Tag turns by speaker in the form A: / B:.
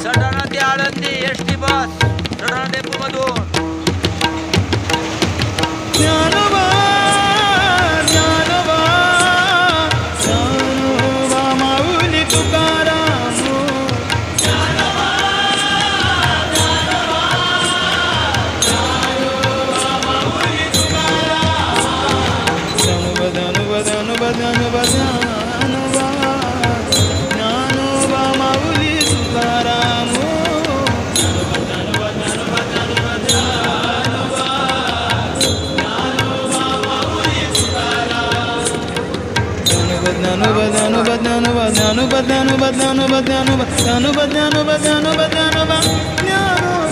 A: सटाणा ते Alandi ST bus Satana depot मधून
B: ज्ञानोबा ज्ञानोबा ज्ञानोबा माऊली तुकाराम ज्ञानोबा ज्ञानोबा ज्ञानोबा माऊली तुकाराम ज्ञानोबा ज्ञानोबा ज्ञानोबा ज्ञानोबा ज्ञानोबा ज्ञानोबा माऊली तुकाराम ज्ञानोबा ज्ञानोबा ज्ञानोबा ज्ञानोबा ज्ञानोबा ज्ञानोबा ज्ञानोबा ज्ञानोबा ज्ञानोबा ज्ञानोबा ज्ञानोबा ज्ञानोबा ज्ञानोबा ज्ञानोबा ज्ञानोबा ज्ञानोबा